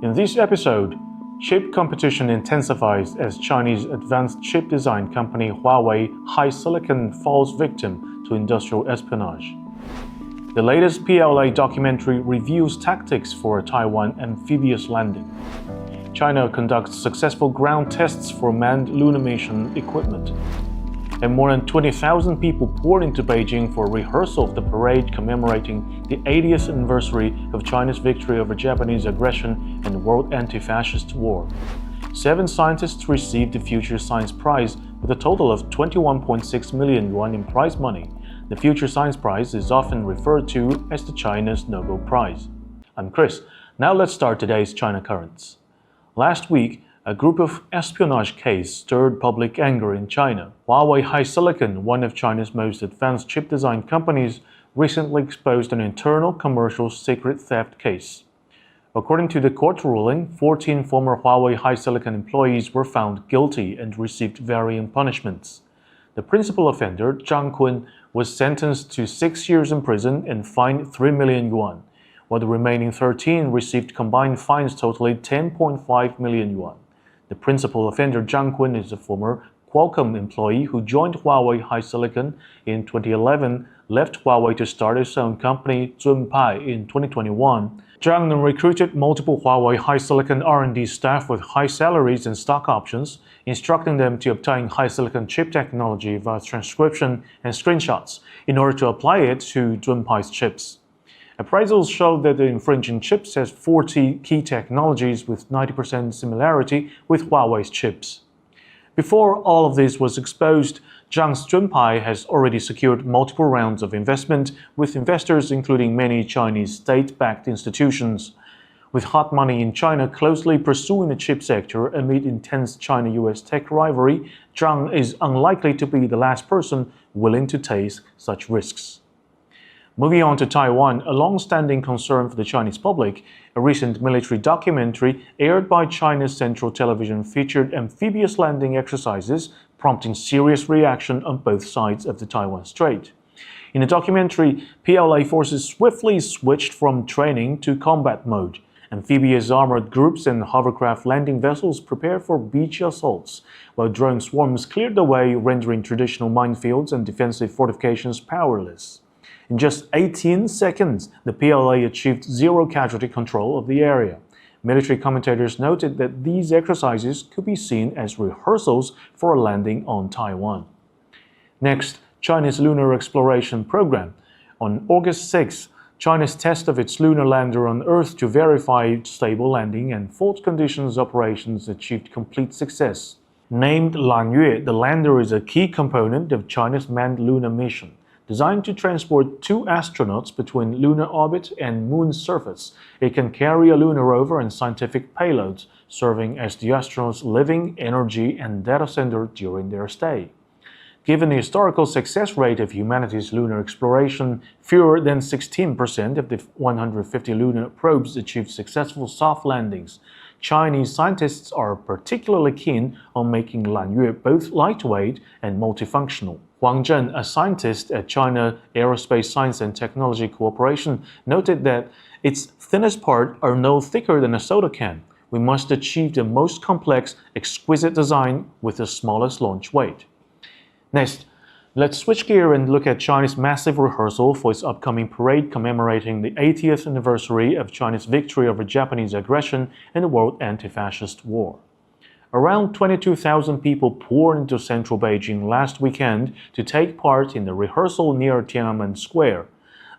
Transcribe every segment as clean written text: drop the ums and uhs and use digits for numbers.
In this episode, chip competition intensifies as Chinese advanced chip design company Huawei HiSilicon falls victim to industrial espionage. The latest PLA documentary reviews tactics for a Taiwan amphibious landing. China conducts successful ground tests for manned lunar mission equipment. And more than 20,000 people poured into Beijing for a rehearsal of the parade commemorating the 80th anniversary of China's victory over Japanese aggression in the World Anti-Fascist War. 7 scientists received the Future Science Prize with a total of 21.6 million yuan in prize money. The Future Science Prize is often referred to as the China's Nobel Prize. I'm Chris. Now let's start today's China Currents. Last week, a group of espionage cases stirred public anger in China. Huawei HiSilicon, one of China's most advanced chip design companies, recently exposed an internal commercial secret theft case. According to the court ruling, 14 former Huawei HiSilicon employees were found guilty and received varying punishments. The principal offender, Zhang Kun, was sentenced to 6 years in prison and fined 3 million yuan, while the remaining 13 received combined fines totaling 10.5 million yuan. The principal offender, Zhang Kun, is a former Qualcomm employee who joined Huawei HiSilicon in 2011, left Huawei to start his own company, TAIPEI, in 2021. Zhang then recruited multiple Huawei HiSilicon R&D staff with high salaries and stock options, instructing them to obtain HiSilicon chip technology via transcription and screenshots in order to apply it to TAIPEI's chips. Appraisals showed that the infringing chips has 40 key technologies with 90% similarity with Huawei's chips. Before all of this was exposed, Zhang's TAIPEI has already secured multiple rounds of investment with investors including many Chinese state-backed institutions. With hot money in China closely pursuing the chip sector amid intense China-US tech rivalry, Zhang is unlikely to be the last person willing to take such risks. Moving on to Taiwan, a long-standing concern for the Chinese public, a recent military documentary aired by China's Central Television featured amphibious landing exercises, prompting serious reaction on both sides of the Taiwan Strait. In the documentary, PLA forces swiftly switched from training to combat mode. Amphibious armored groups and hovercraft landing vessels prepared for beach assaults, while drone swarms cleared the way, rendering traditional minefields and defensive fortifications powerless. In just 18 seconds, the PLA achieved zero casualty control of the area. Military commentators noted that these exercises could be seen as rehearsals for a landing on Taiwan. Next, China's lunar exploration program. On August 6, China's test of its lunar lander on Earth to verify stable landing and fault conditions operations achieved complete success. Named攬月, the lander is a key component of China's manned lunar mission. Designed to transport 2 astronauts between lunar orbit and moon's surface, it can carry a lunar rover and scientific payloads, serving as the astronauts' living, energy, and data center during their stay. Given the historical success rate of humanity's lunar exploration, fewer than 16% of the 150 lunar probes achieved successful soft landings. Chinese scientists are particularly keen on making攬月both lightweight and multifunctional. Huang Zhen, a scientist at China Aerospace Science and Technology Corporation, noted that its thinnest parts are no thicker than a soda can. We must achieve the most complex, exquisite design with the smallest launch weight. Next, let's switch gear and look at China's massive rehearsal for its upcoming parade commemorating the 80th anniversary of China's victory over Japanese aggression in the World Anti-Fascist War. Around 22,000 people poured into central Beijing last weekend to take part in the rehearsal near Tiananmen Square.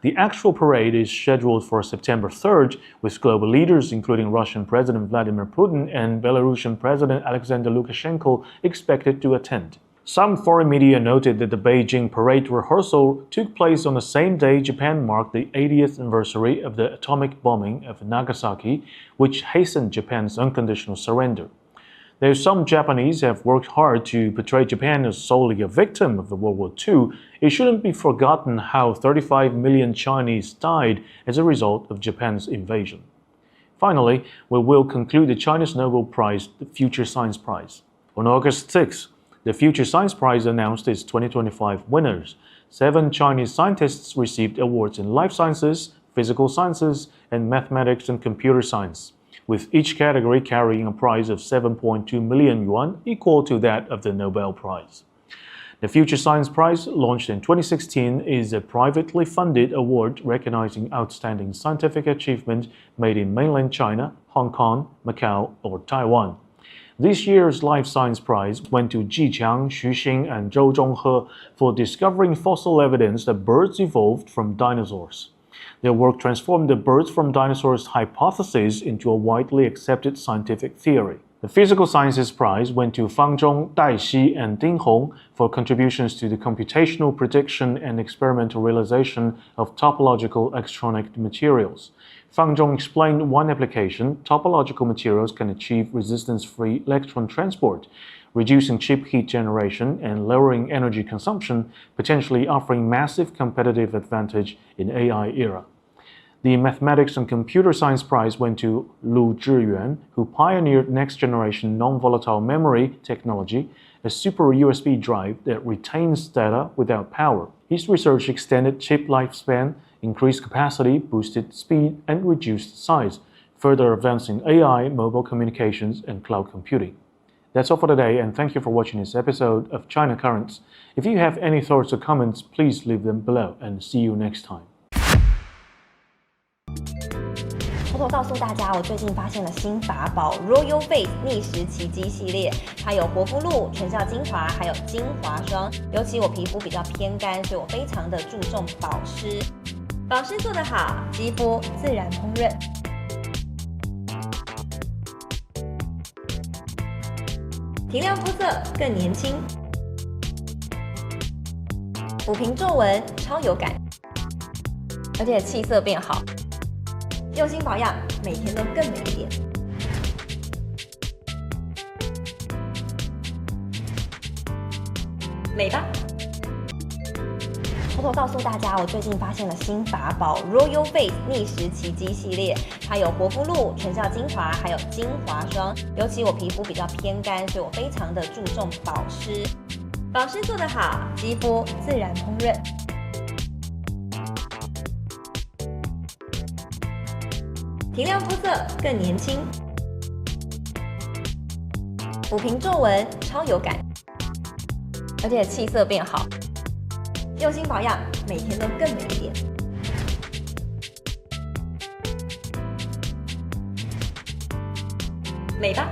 The actual parade is scheduled for September 3rd, with global leaders including Russian President Vladimir Putin and Belarusian President Alexander Lukashenko expected to attend. Some foreign media noted that the Beijing parade rehearsal took place on the same day Japan marked the 80th anniversary of the atomic bombing of Nagasaki, which hastened Japan's unconditional surrender. Though some Japanese have worked hard to portray Japan as solely a victim of World War II, it shouldn't be forgotten how 35 million Chinese died as a result of Japan's invasion. Finally, we will conclude the China's Nobel Prize, the Future Science Prize. On August 6, the Future Science Prize announced its 2025 winners. 7 Chinese scientists received awards in life sciences, physical sciences, and mathematics and computer science. with each category carrying a prize of 7.2 million yuan, equal to that of the Nobel Prize. The Future Science Prize, launched in 2016, is a privately funded award recognizing outstanding scientific achievement made in mainland China, Hong Kong, Macau, or Taiwan. This year's Life Science Prize went to CHANG, Xu Xing, and Zhou Zhonghe for discovering fossil evidence that birds evolved from dinosaurs. Their work transformed the birds from dinosaurs hypothesis into a widely accepted scientific theory. The Physical Sciences Prize went to Fang Zhong, Dai Xi, and Ding Hong for contributions to the computational prediction and experimental realization of topological electronic materials. Fang Zhong explained one application: topological materials can achieve resistance-free electron transport, reducing chip heat generation and lowering energy consumption, potentially offering massive competitive advantage in AI era. The Mathematics and Computer Science Prize went to Lu Zhiyuan, who pioneered next-generation non-volatile memory technology, a super USB drive that retains data without power. His research extended chip lifespan, increased capacity, boosted speed, and reduced size, further advancing AI, mobile communications, and cloud computing. That's all for today, and thank you for watching this episode of China Currents. If you have any thoughts or comments, please leave them below, and see you next time. 偷偷告诉大家，我最近发现了新法宝 Royal Face 逆时奇迹系列，它有活肤露、全效精华，还有精华霜。尤其我皮肤比较偏干，所以我非常的注重保湿。保湿做得好，肌肤自然烹饪。提亮肤色更年轻，抚平皱纹超有感，而且气色变好。用心保养，每天都更美一点。美吧！偷偷告诉大家，我最近发现了新法宝 Royal Face 逆时奇迹系列，它有活肤露、全效精华，还有精华霜。尤其我皮肤比较偏干，所以我非常的注重保湿。保湿做得好，肌肤自然烹饪。提亮肤色更年轻，抚平皱纹超有感，而且气色变好。用心保养，每天都更美一点。美吧！